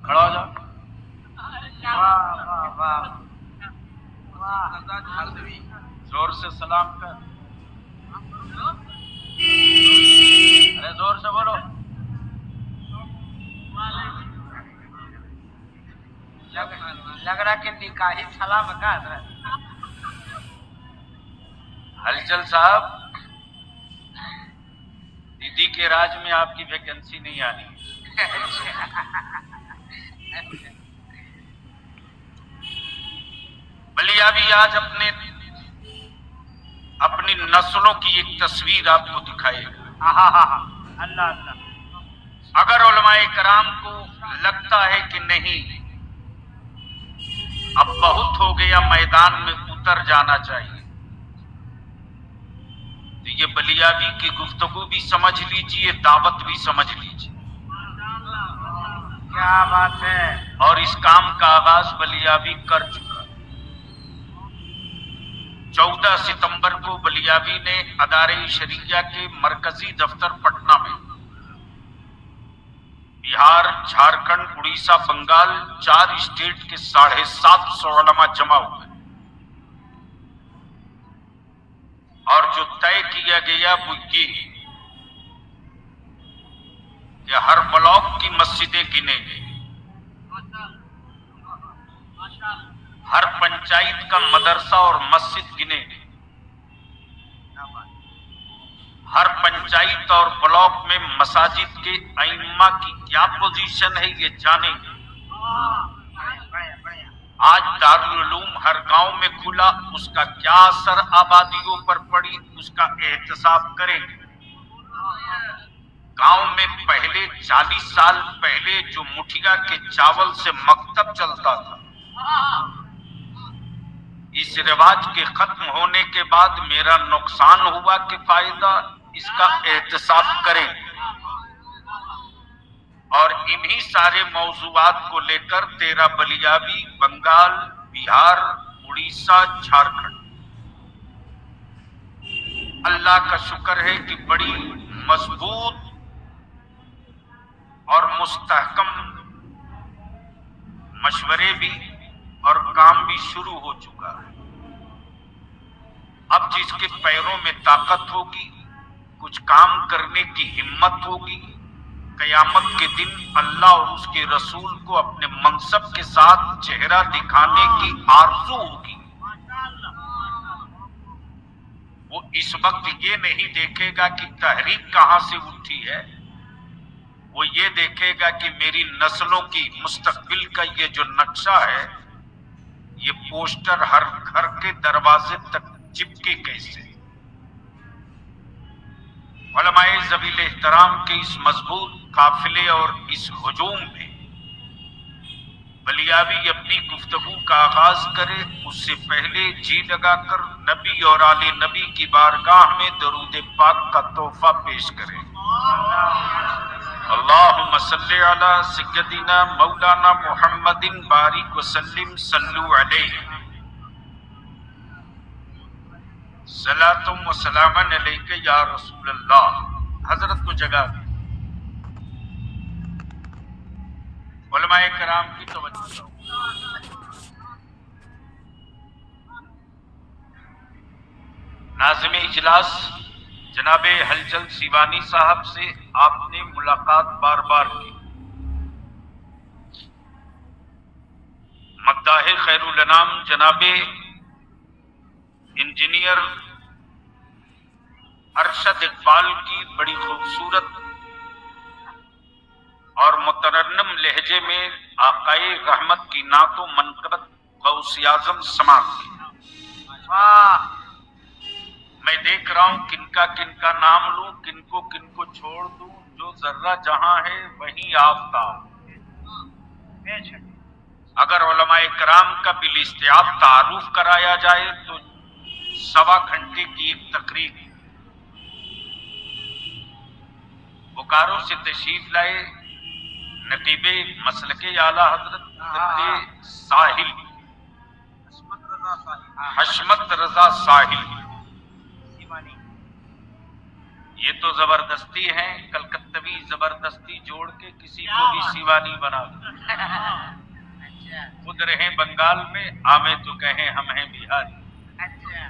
खड़ा हो जाओ। वाह वाह वाह वाह, जोर से सलाम कर। अरे जोर से बोलो। लग रहा कि निकाही सलाम का हजरत। हलचल साहब, दीदी के राज में आपकी वैकेंसी नहीं आनी है। बलियाबी आज अपनी नस्लों की एक तस्वीर आपको दिखाएगा। अल्लाह अल्लाह। अगर उलमाए कराम को लगता है कि नहीं अब बहुत हो गया, मैदान में उतर जाना चाहिए, तो ये बलियाबी की गुफ्तगू भी समझ लीजिए, दावत भी समझ लीजिए। क्या बात है। और इस काम का आगाज बलियाबी कर चुका। 14 सितंबर को बलियाबी ने अदारे शरिया के मरकजी दफ्तर पटना में बिहार, झारखंड, उड़ीसा, बंगाल 4 स्टेट के 750 उलमा जमा हुए और जो तय किया गया वो ये कि हर ब्लॉक की मस्जिदें गिनेंगे, हर पंचायत का मदरसा और मस्जिद गिनेंगे, हर पंचायत और ब्लॉक में मसाजिद के अइम्मा की क्या पोजीशन है ये जानेंगे। आज दारुल उलूम हर गांव में खुला, उसका क्या असर आबादियों पर पड़ी, उसका एहतसाब करेंगे। गांव में पहले 40 साल पहले जो मुठिया के चावल से मकतब चलता था, इस रिवाज के खत्म होने के बाद मेरा नुकसान हुआ कि फायदा, इसका एहतसाब करें। और इन्हीं सारे मौजूआत को लेकर तेरा बलियाबी बंगाल, बिहार, उड़ीसा, झारखंड, अल्लाह का शुक्र है कि बड़ी मजबूत और मुस्तहकम मशवरे भी और काम भी शुरू हो चुका है। अब जिसके पैरों में ताकत होगी, कुछ काम करने की हिम्मत होगी, कयामत के दिन अल्लाह और उसके रसूल को अपने मनसब के साथ चेहरा दिखाने की आरज़ू होगी, वो इस वक्त ये नहीं देखेगा कि तहरीक कहां से उठी है, वो ये देखेगा कि मेरी नस्लों की मुस्तकबिल का ये जो नक्शा है, ये पोस्टर हर घर के दरवाजे तक चिपके कैसे। उलमाए ज़बील एहतराम के इस मजबूत काफिले और इस हुजूम में बलियाबी अपनी गुफ्तगू का आगाज करे, उससे पहले जी लगाकर नबी और आले नबी की बारगाह में दरूद पाक का तोहफा पेश करे। अल्लाहुम्मा सल्ली अला सय्यदिना मौलाना मुहम्मदिन बारिक वसल्लिम सल्लु अलैहि सलातुम व सलामन अलैका या रसूल अल्लाह। हजरत को जगा दी। उलमाए कराम की तवज्जो। नाज़िम इजलास जनाबे हलचल सिवानी साहब से आपने मुलाकात बार बार की। मद्दाहे खैरुल अनाम जनाबे इंजीनियर अरशद इकबाल की बड़ी खूबसूरत और मुतरन्नम लहजे में आकाए रहमत की नातो मनकबत गौसे आज़म समाअत की। मैं देख रहा हूं किनका किनका नाम लूं, किनको किनको छोड़ दूं, जो जर्रा जहां है वहीं आफ्ताब। अगर उलमाए कराम का बिलिस्तियाब तारुफ कराया जाए तो 1.25 घंटे की एक तकरीर। बोकारो से तशरीफ लाए नकीबे मसलके आला हजरत साहिल हशमत रजा साहिल, ये तो जबरदस्ती है, कलकत्तवी जबरदस्ती जोड़ के किसी को भी शिवानी बना दो। अच्छा खुद रहे बंगाल में, आमे तो कहें हम हैं बिहारी। अच्छा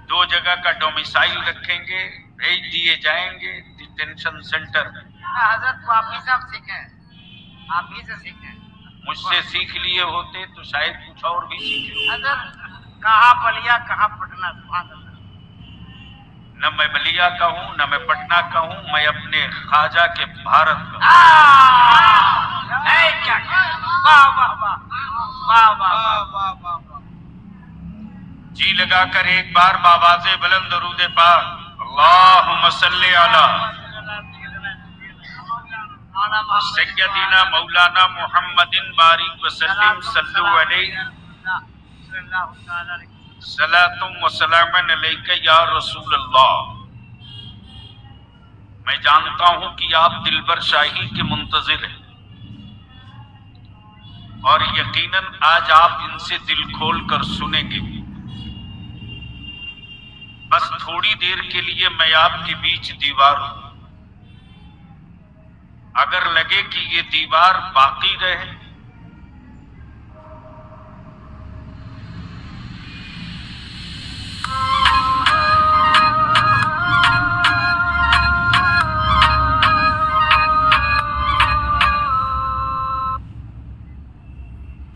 2 जगह का डोमिसाइल रखेंगे, भेज दिए जाएंगे डिटेंशन सेंटर में। हजरत को आप ही सब सीखे, आप ही से सीखे। मुझसे सीख लिए होते तो शायद कुछ और भी सीखे। हजरत कहाँ बलिया कहाँ पटना, सुभान अल्लाह। न मैं बलिया का हूँ, न मैं पटना का हूँ, मैं अपने ख्वाजा के भारत का हूँ। क्या वाह वाह वाह वाह वाह वाह वाह। जी लगाकर एक बार बावाज़े बुलंद दरूद पाक अल्लाहुम्मा सल्ली अला सय्यदिना मौलाना मुहम्मदिन बारिक वसल्लिम सल्लु अलैहि सलातुम व सलामन अलैका या रसूल अल्लाह। मैं जानता हूं कि आप दिलबर शाही के मुंतजिर हैं और यकीनन आज आप इनसे दिल खोल कर सुनेंगे। बस थोड़ी देर के लिए मैं आपके बीच दीवार हूं। अगर लगे कि ये दीवार बाकी रहे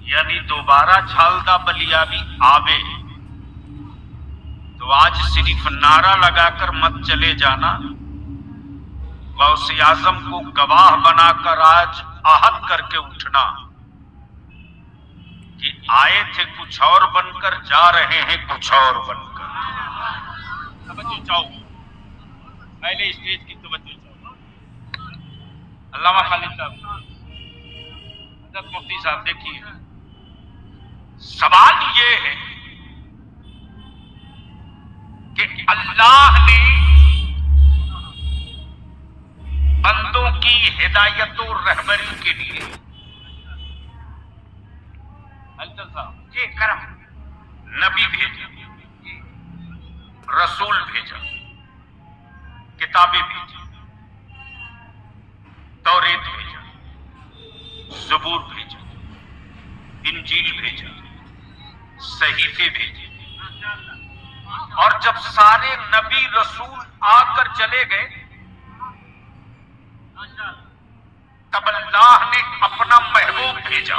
यानी दोबारा छालदा बलियाबी आवे तो आज सिर्फ नारा लगाकर मत चले जाना, गौसे आजम को गवाह बनाकर आज आहत करके उठना कि आए थे कुछ और बनकर, जा रहे हैं कुछ और बनकर। तवज्जो चाहो, पहले स्टेज की तवज्जो चाहो। अल्लामा खालिद साहब, हज़रत मुफ्ती साहब, देखिए सवाल ये है कि अल्लाह ने बंदों की हिदायत और रहबरी के लिए जी करम नबी भेजा, रसूल भेजा, किताबें भेजी, तौरेत भेजा, ज़बूर भेजा, इंजील भेजा, सहीफे भेजे। और जब सारे नबी रसूल आकर चले गए तब अल्लाह ने अपना महबूब भेजा।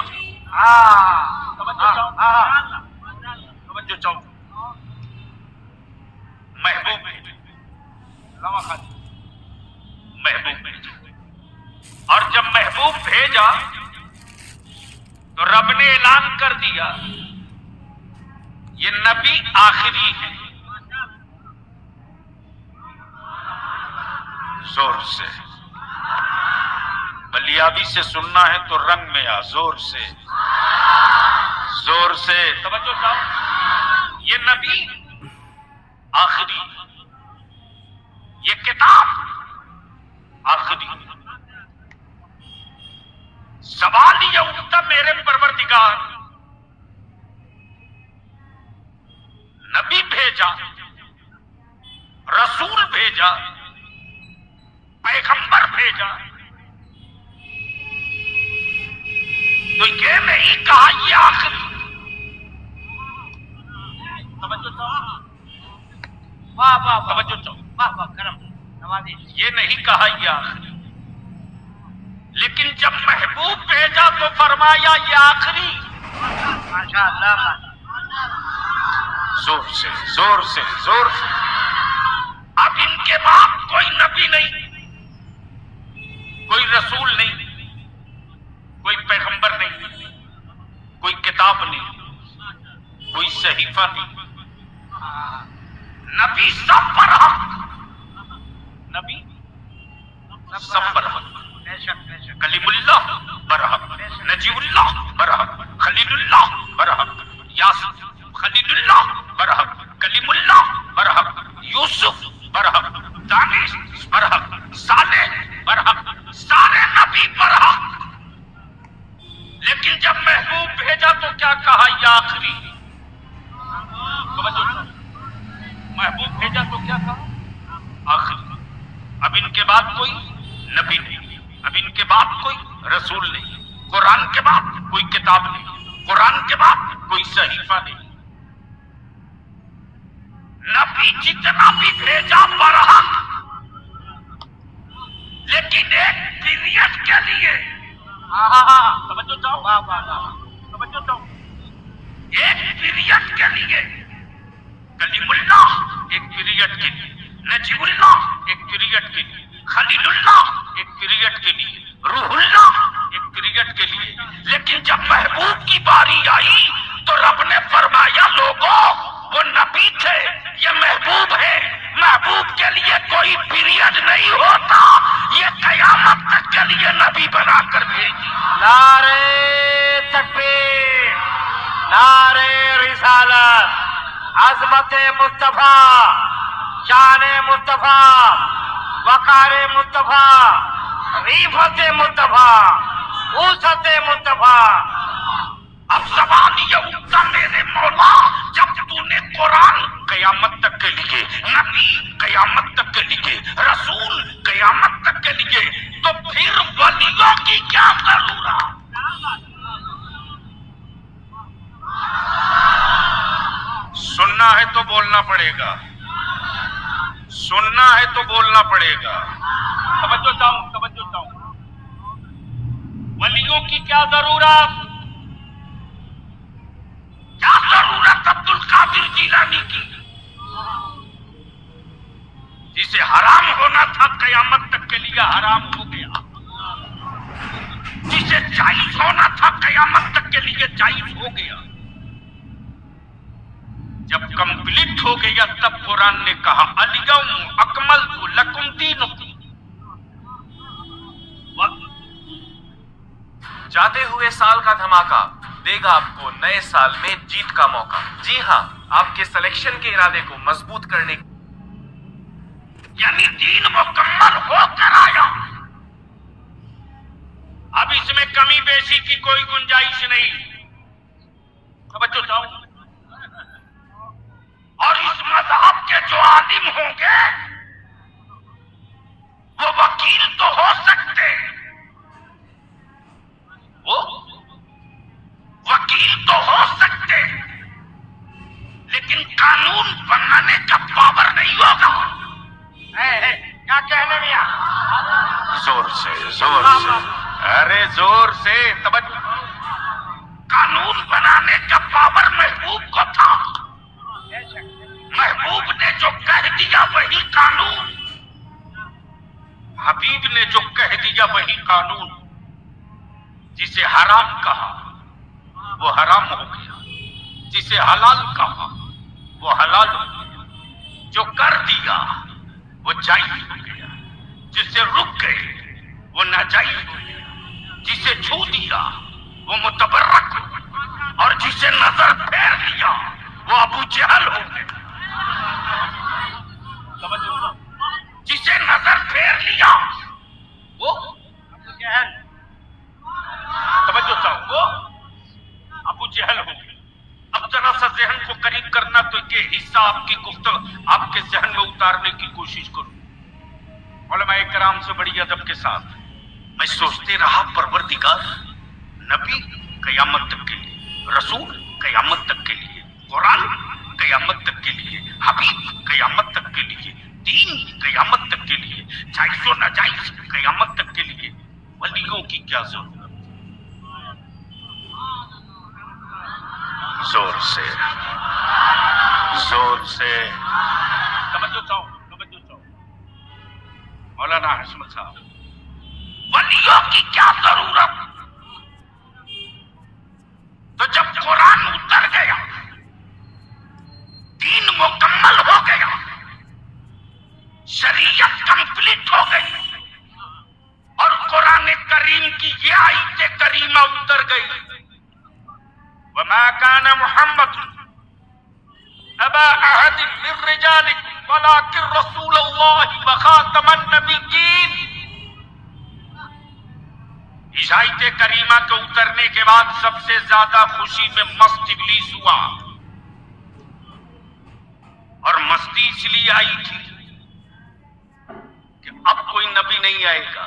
तवज्जो चाहो, महबूब भेजा, महबूब भेजा। और जब महबूब भेजा तो रब ने ऐलान कर दिया ये नबी आखिरी है। जोर से बलियाबी से सुनना है तो रंग में आ, जोर से, जोर से तवज्जो चाहो। ये नबी आखिरी, ये किताब आखिरी। सवाल ये उठता मेरे परवरदिगार, नबी भेजा, रसूल भेजा, पैगंबर भेजा, तो ये नहीं कहा ये आखिरी। तवज्जो चाहो, वाह वाह तवज्जो चाहो, वाह वाह करम नवाजी। ये नहीं कहा ये आखिरी। लेकिन जब महबूब भेजा तो फरमाया ये आखिरी। माशाअल्लाह, जोर से, जोर से, जोर से। अब इनके बाद कोई नबी नहीं, कोई रसूल नहीं, कोई पैगंबर नहीं, कोई किताब नहीं, कोई सहीफा नहीं। नबी सब पर हक, नबी सब पर हक। कलीमुल्लाह बरहक, नजीउल्लाह बरहक, खलीलुल्लाह बरहक, यासीन खलीलुल्लाह बरहक, कलीमुल्लाह बरहक, यूसुफ बरहक, दानिश बरहक, सालेह बरहक, सारे नबी बरहक। लेकिन जब महबूब भेजा तो क्या कहा ये आखिरी। महबूब भेजा तो क्या कहा आखिरी। अब इनके बाद कोई नबी नहीं, अब इनके बाद कोई रसूल नहीं, कुरान के बाद कोई किताब नहीं, कुरान के बाद कोई सहीफा नहीं। नबी जितना भी भेजा बरहक, लेकिन एक पीरियड के लिए, समझो जाओ, समझो जाओ, एक पीरियड के लिए, कलीमुल्लाह एक पीरियड के लिए, नजीबुल्लाह एक पीरियड के लिए, खलीलुल्लाह एक पीरियड के लिए, रूहुल्लाह एक पीरियड के लिए। लेकिन जब महबूब की बारी आई तो रब ने फरमाया, लोगों वो नबी थे, ये महबूब है, महबूब के लिए कोई पीरियड नहीं होता, ये कयामत तक के लिए नबी बनाकर भेजी। नारे तकबीर, नारे रिसालत, अजमत मुस्तफा, शान मुस्तफा, वकार मुस्तफा, रीफत मुस्तफा, ऊसत मुस्तफा। अब सवाल ये उठता, मेरे मौला, जब तूने कुरान कयामत तक के लिए, नबी कयामत तक के लिए, रसूल कयामत तक के लिए, तो फिर वलियों की क्या जरूरत? सुनना है तो बोलना पड़ेगा, सुनना है तो बोलना पड़ेगा। तवज्जो चाहूं, तवज्जो चाहूं। वलियों की क्या जरूरत? क्या जरूरत अब्दुल कादिर जीलानी की, जिसे हराम होना था कयामत तक के लिए हराम हो गया, जिसे जायज होना था कयामत तक के लिए जायज हो गया। जब कंप्लीट हो गया तब कुरान ने कहा, अल-यौम अकमलतु लकुम दीनुकुम। जाते हुए साल का धमाका देगा आपको नए साल में जीत का मौका। जी हाँ, आपके सिलेक्शन के इरादे को मजबूत करने, यानी दीन मुकम्मल होकर आया। अब इसमें कमी बेशी की कोई गुंजाइश नहीं। तवज्जो चाहूं। और इस मजहब के जो आलिम होंगे वो वकील तो हो सकते, वो वकील तो हो सकते, लेकिन कानून बनाने का पावर नहीं होगा। क्या कहने मिया? जोर से, जोर से, अरे जोर से तवज्जो। कानून बनाने का पावर महबूब को था, महबूब ने जो कह दिया वही कानून, हबीब ने जो कह दिया वही कानून। जिसे हराम कहा वो हराम हो गया, जिसे हलाल कहा वो हलाल हो गया, जो कर दिया वो जायज हो गया, जिसे रुक गए वो नाजायज हो गया, जिसे छू दिया वो मुतबर्रक हो गया, और जिसे नजर फेर लिया वो अबू जहल हो गया। जिसे नजर फेर लिया वो अबू जहल, तवज्जो चाहो, वो अबू जहल हो गया। अब जरा सा जहन को करीब करना, तो ये हिस्सा आपकी गुफ्तगू आपके जहन में उतारने की कोशिश करूं। उलमाए किराम से बड़ी अदब के साथ मैं सोचते रहा, परवरदिगार नबी कयामत तक के लिए, रसूल कयामत तक के लिए, कुरान कयामत तक के लिए, हबीब कयामत तक के लिए, दीन कयामत तक के लिए, जायज़ व नाजायज कयामत तक के लिए, वलियों की क्या जरूरत? जोर से, जोर से तवज्जो चाहो, तवज्जो चाहो। मौलाना हशमत साहब, वलियों की क्या जरूरत? तो जब कुरान उतर गया, दीन मुकम्मल हो गया, शरीयत कंप्लीट हो गई, और कुरान करीम की ये आयत करीमा उतर गई, वमा कान मुहम्मद अबा अहद मिन रिजालिकुम वलाकिन रसूलुल्लाह व खातमन नबिय्यीन। इस आयत करीमा के उतरने के बाद सबसे ज्यादा खुशी में मस्त इब्लीस हुआ, और मस्ती इसलिए आई थी कि अब कोई नबी नहीं आएगा,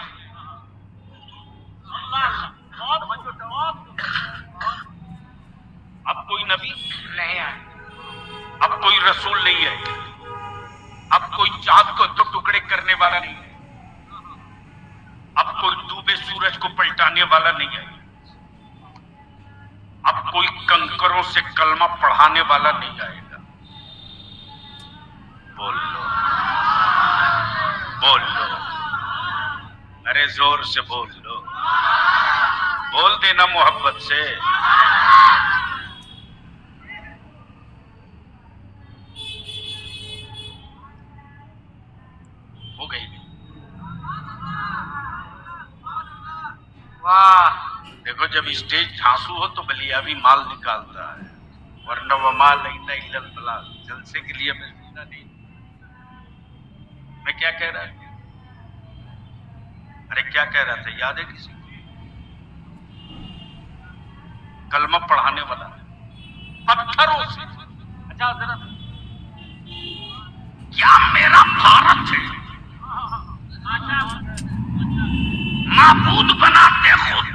अब कोई नबी नहीं आएगा, अब कोई रसूल नहीं आएगा, अब कोई चांद को दो टुकड़े करने वाला नहीं है, अब कोई डूबे सूरज को पलटाने वाला नहीं है, अब कोई कंकरों से कलमा पढ़ाने वाला नहीं आएगा। बोल लो, बोल लो, अरे जोर से बोल लो, बोल देना मोहब्बत से। हो गई। वाह, देखो जब स्टेज झांसू हो तो बलिया भी माल निकालता है, वरना वह माल नहीं बला जलसे के लिए मिलता नहीं। मैं क्या कह रहा था? अरे क्या कह रहा था, याद है किसी को? कलमा पढ़ाने वाला पत्थरों से। अच्छा जरा, क्या मेरा भारत है माबूद बनाते खुद,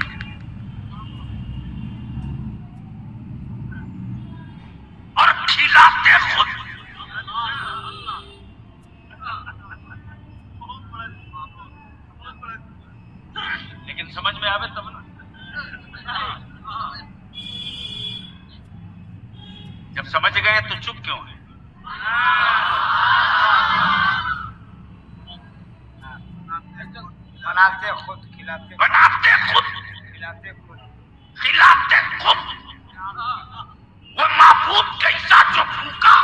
और खिलाते खुद। लेकिन समझ में आवे तब ना, जब समझ गए तो चुप क्यों है? बनाते खुद, खिलाते, बनाते खुद, खिलाते खुद, खिलाते खुद। वो माबूद कैसा जो भूखा।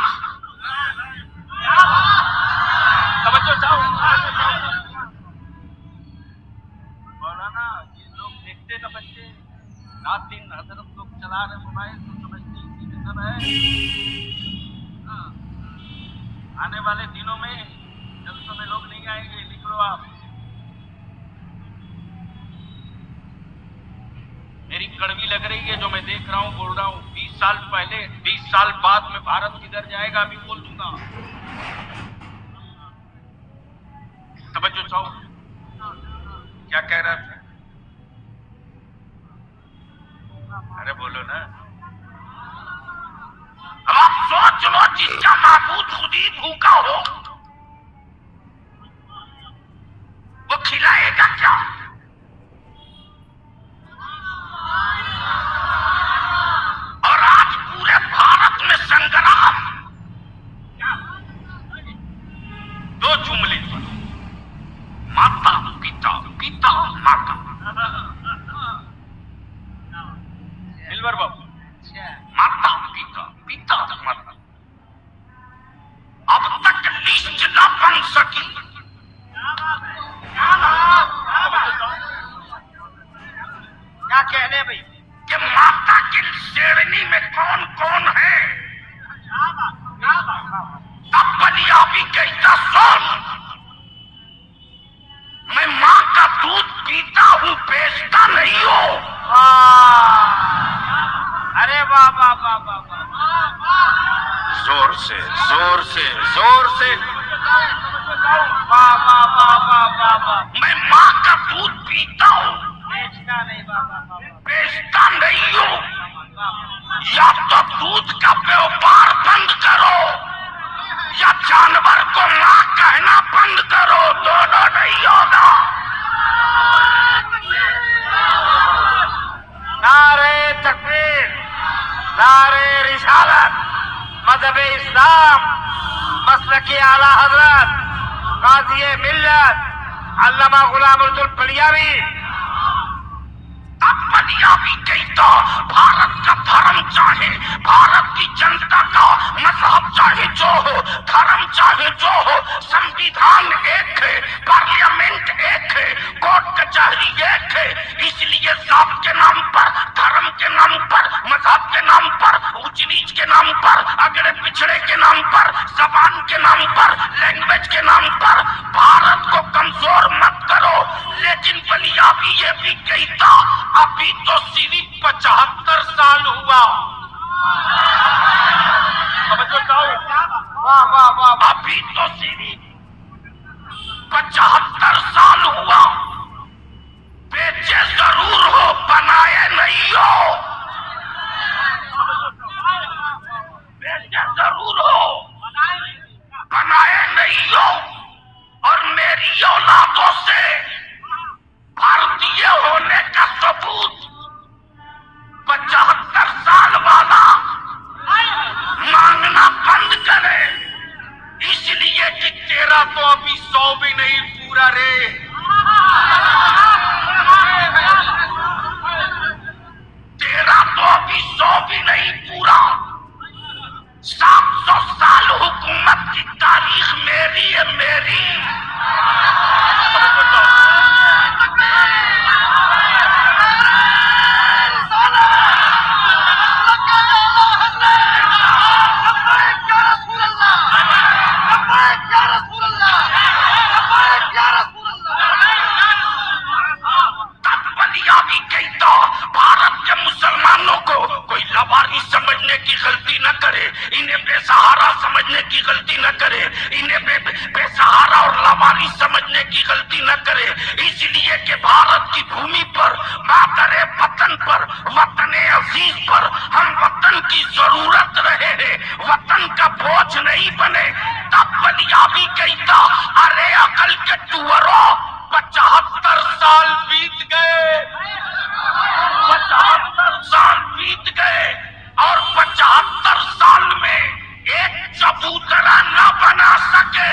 समझो जाओ। मौलाना ये लोग देखते ना बच्चे, रात दिन हजरत लोग चला रहे मोबाइल तो समझते इसी में सब है। आने वाले दिनों में जलसों में लोग नहीं आएंगे, लिख लो आप। मेरी कड़वी लग रही है जो मैं देख रहा हूं, बोल रहा हूं। 20 साल पहले, 20 साल बाद में भारत किधर जाएगा अभी बोल दूंगा। समझो चाहो क्या कह रहा था? अरे बोलो ना। अब आप सोच लो, जिसका माबूद खुद ही भूखा हो वो खिलाएगा क्या? और आज पूरे भारत में संग्राम दो जुमले पर, माता पिता, पिता माता। दिलवर बाबू, माता पिता, पिता माता। अब तक लिस्ट न बन सकी। क्या कहने भाई कि माता की श्रेणी में कौन कौन है? अब बलिया भी कहता सुन, मैं माँ का दूध पीता हूँ, बेचता नहीं हूँ। अरे वाह वाह वाह वाह वाह, जोर से जोर से जोर से, वाह वाह वाह वाह वाह वाह। मैं माँ का दूध पीता हूँ, बेचता नहीं, बेचता नहीं हूँ। या तो दूध का व्यापार बंद करो या जानवर को माँ कहना बंद करो, दोनों नहीं होगा। नारे तकबीर, नारे रिसालत, मजहब इस्लाम, मसलक आला हजरत गाज़ी मिल्लत अल्लामा गुलाम रसूल बलियावी। अब बलियावी कहता भारत का धर्म चाहे, भारत की जनता का मजहब चाहे जो हो, धर्म चाहे जो हो, संविधान एक है, पार्लियामेंट एक है, कोर्ट कचहरी एक है। इसलिए जात के नाम पर, धर्म के नाम पर, मजहब के नाम पर, ऊंच नीच के नाम पर, अगड़े पिछड़े के नाम पर, जबान के नाम पर, लैंग्वेज के नाम पर भारत को कमजोर मत करो। लेकिन बलियावी ये भी कहता अभी तो सिर्फ 75 साल हुआ। वाह वाह वाह, अभी तो सिर्फ 75 पूरा रे। तेरा तो अभी 100 भी नहीं पूरा। 700 साल हुकूमत की तारीख मेरी है, मेरी। भी कहता भारत के मुसलमानों को कोई लवारिस समझने की गलती न करे, इन्हें बेसहारा समझने की गलती न करे, इन्हें बेसहारा और लवारिस समझने की गलती न करे, इसलिए कि भारत की भूमि पर, मातरे वतन पर, वतने अजीज पर हम वतन की जरूरत रहे हैं, वतन का बोझ नहीं बने। तब बलिया भी कहता अरे अकल के टुअरों 75 साल बीत गए, 75 साल बीत गए और 75 साल में एक चबूतरा न बना सके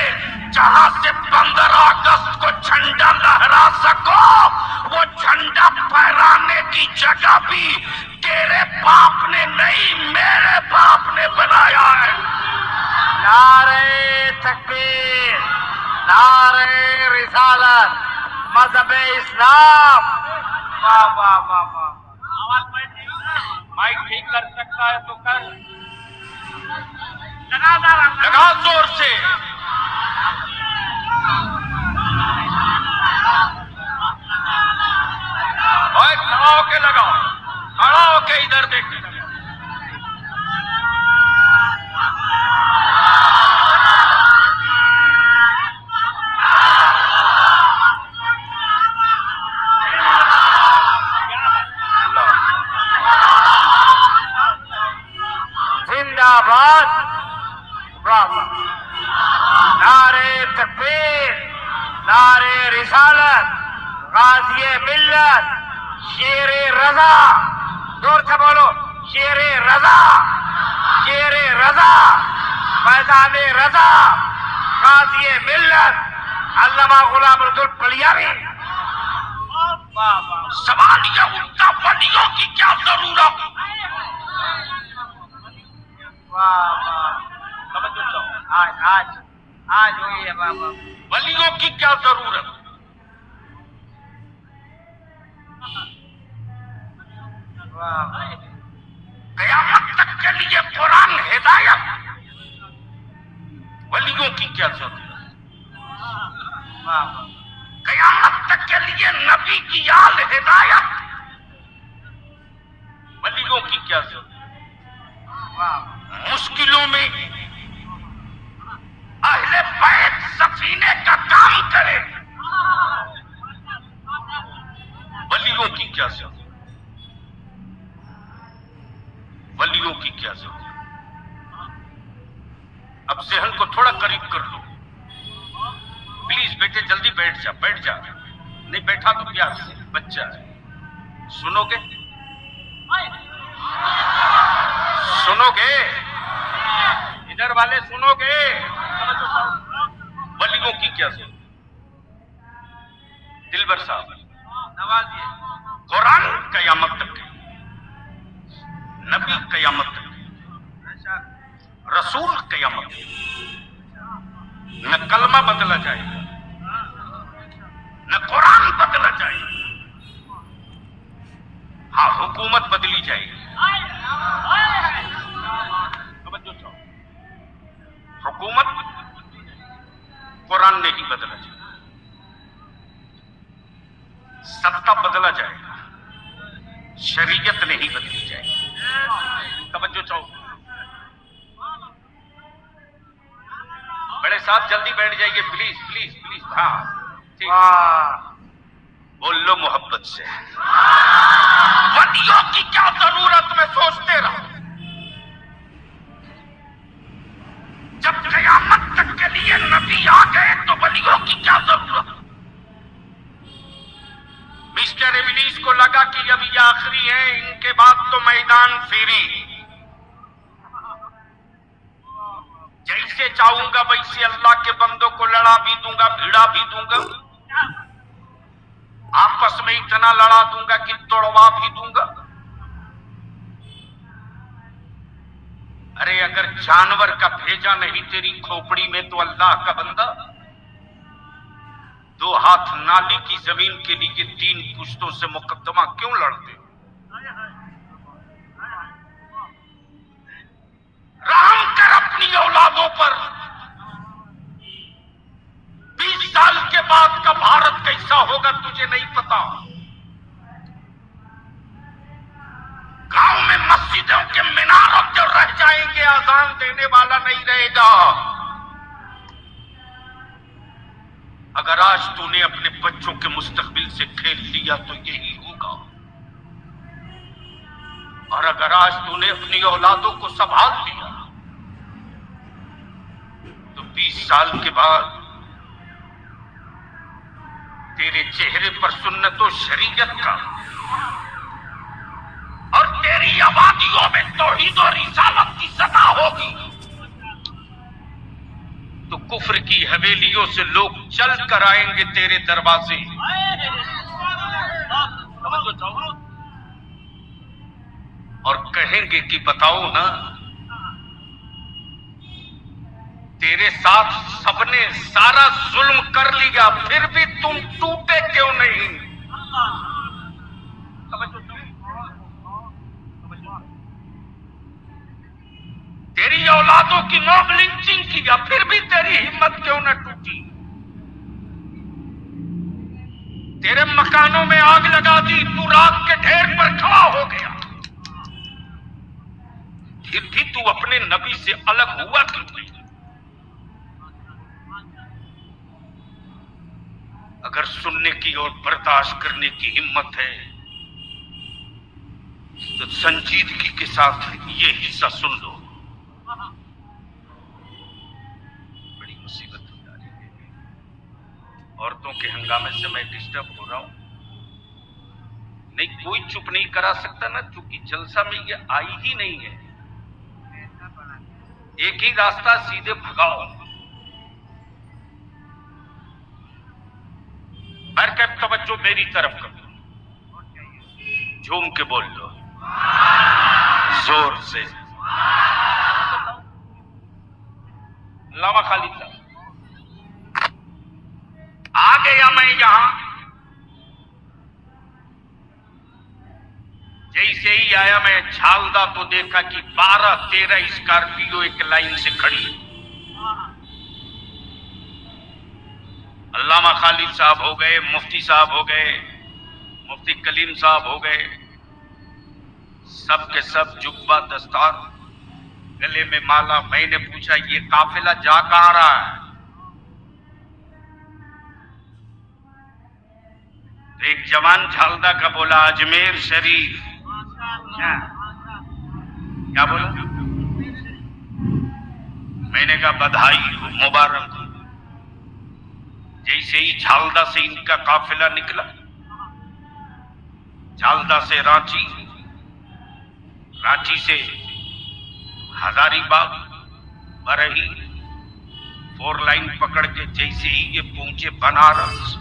जहां से 15 अगस्त को झंडा लहरा सको। वो झंडा फहराने की जगह भी तेरे बाप ने नहीं, मेरे बाप ने बनाया है। नारे तकबीर, नारे रिसालत, मजहब इस्लाम। वाह वाह वाह वाह। माइक ठीक कर सकता है तो कर। लगा जोर से। ओए खड़ा होके लगाओ, खड़ा होके इधर देखने लगा। जिंदाबाद, नारे तकबीर, नारे रिसालत, गाज़ी मिल्लत, शेरे रजा। जोर से बोलो, शेरे रजा, शेरे रजा, मैदाने रजा, गाज़ी मिल्लत, अल्लामा गुलाम रसूल बलियावी। सवाल यह उठता बलियों की क्या जरूरत? वाह वाह, आज आज आज हुई है बाबा। बलियों की क्या जरूरत? वाह, कयामत तक के लिए कुरान हिदायत, बलियों की क्या जरूरत? वाह, कयामत तक के लिए नबी की आल हिदायत, बलियों की क्या जरूरत? वाह, मुश्किलों में अहले बैत सफीने का काम करे, बलियों की क्या जरूरत? बलियों की क्या जरूरत? अब जहन को थोड़ा करीब कर लो प्लीज। बेटे जल्दी बैठ जा, बैठ जा। नहीं बैठा तो प्यार से, बच्चा है। सुनोगे? सुनोगे? इधर वाले सुनोगे? बलियों की क्या जरूरत? दिलबर साहब नवाजिए। कुरान कयामत तक है, नबी कयामत तक है, रसूल कयामत तक है। न कलमा बदला जाएगा, न कुरान बदला जाएगा। हाँ, हुकूमत बदली जाएगी। हुकूमत कुरान नहीं बदला जाएगा, सत्ता बदला जाएगा, शरीयत नहीं बदली जाएगी। तवज्जो चाहो। बड़े साहब जल्दी बैठ जाइए प्लीज प्लीज प्लीज। हाँ ठीक, बोल लो मोहब्बत से। वलियों की क्या जरूरत में सोचते रहो। जब कयामत तक के लिए नबी आ गए तो वलियों की क्या जरूरत? मिस्टर इब्लीस को लगा कि अब ये आखिरी है, इनके बाद तो मैदान फ्री। जैसे चाहूंगा वैसे अल्लाह के बंदों को लड़ा भी दूंगा, भिड़ा भी दूंगा, आपस में इतना लड़ा दूंगा कि तोड़वा भी दूंगा। अरे अगर जानवर का भेजा नहीं तेरी खोपड़ी में तो अल्लाह का बंदा 2 हाथ नाली की जमीन के लिए 3 पुश्तों से मुकदमा क्यों लड़ते? रहम कर अपनी औलादों पर। 20 साल के बाद का भारत कैसा होगा तुझे नहीं पता। गांव में मस्जिदों के मीनारों जो रह जाएंगे, अजान देने वाला नहीं रहेगा। अगर आज तूने अपने बच्चों के मुस्तकबिल से खेल लिया तो यही होगा, और अगर आज तूने अपनी औलादों को संभाल लिया तो 20 साल के बाद तेरे चेहरे पर सुन्नतो शरीयत का और तेरी आबादियों में तौहीद और रिसालत की सदा होगी। तो कुफ्र की हवेलियों से लोग चल कर आएंगे तेरे दरवाजे, और कहेंगे कि बताओ ना, तेरे साथ सबने सारा जुल्म कर लिया फिर भी तुम टूटे क्यों नहीं? तेरी औलादों की मॉब लिंचिंग किया फिर भी तेरी हिम्मत क्यों न टूटी? तेरे मकानों में आग लगा दी, तू राख के ढेर पर खड़ा हो गया, फिर भी तू अपने नबी से अलग हुआ क्यों नहीं? अगर सुनने की और बर्दाश्त करने की हिम्मत है तो संजीदगी के साथ ये हिस्सा सुन लो। बड़ी मुसीबत हो जा रही है। औरतों के हंगामे से मैं डिस्टर्ब हो रहा हूं। नहीं, कोई चुप नहीं करा सकता ना, क्योंकि जलसा में ये आई ही नहीं है। एक ही रास्ता, सीधे भगाओ। बरकत तवज्जो मेरी तरफ करो, झूम के बोल लो जोर से। लामा खालिद साहब, आ गया मैं यहां। जैसे ही आया मैं झालदा तो देखा कि 12-13 स्कॉर्पियो एक लाइन से खड़ी है। अल्लामा खालिद साहब हो गए, मुफ्ती साहब हो गए, मुफ्ती कलीम साहब हो गए, सब के सब जुब्बा दस्तार, गले में माला। मैंने पूछा ये काफिला जा कहां रहा है? तो एक जवान झालदा का बोला अजमेर शरीफ। क्या बोला? मैंने कहा बधाई हो, मुबारक हो। जैसे ही झालदा से इनका काफिला निकला, झालदा से रांची, रांची से हजारीबाग, बरही, 4 लाइन पकड़ के जैसे ही ये पहुंचे बनारस,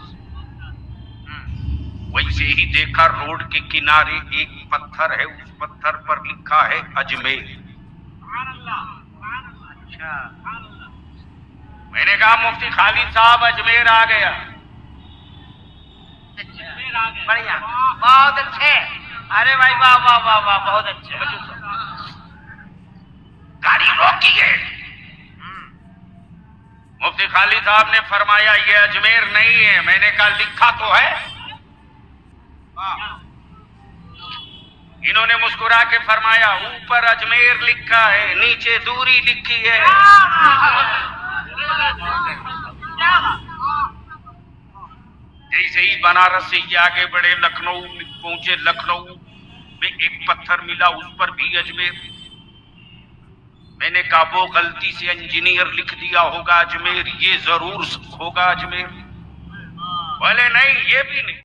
वैसे ही देखा रोड के किनारे एक पत्थर है, उस पत्थर पर लिखा है अजमेर। मैंने कहा मुफ्ती खालिद साहब अजमेर आ गया। बढ़िया, बहुत अच्छे। अरे भाई वाह वाह वाह वाह, बहुत अच्छे। गाड़ी रोकिए। मुफ्ती खालिद साहब ने फरमाया ये अजमेर नहीं है। मैंने कहा लिखा तो है। इन्होंने मुस्कुरा के फरमाया ऊपर अजमेर लिखा है, नीचे दूरी लिखी है। जैसे ही बनारस से ये आगे बढ़े, लखनऊ पहुंचे, लखनऊ में एक पत्थर मिला, उस पर भी अजमेर। मैंने कहा वो गलती से इंजीनियर लिख दिया होगा अजमेर, ये जरूर होगा अजमेर। बोले नहीं, ये भी नहीं।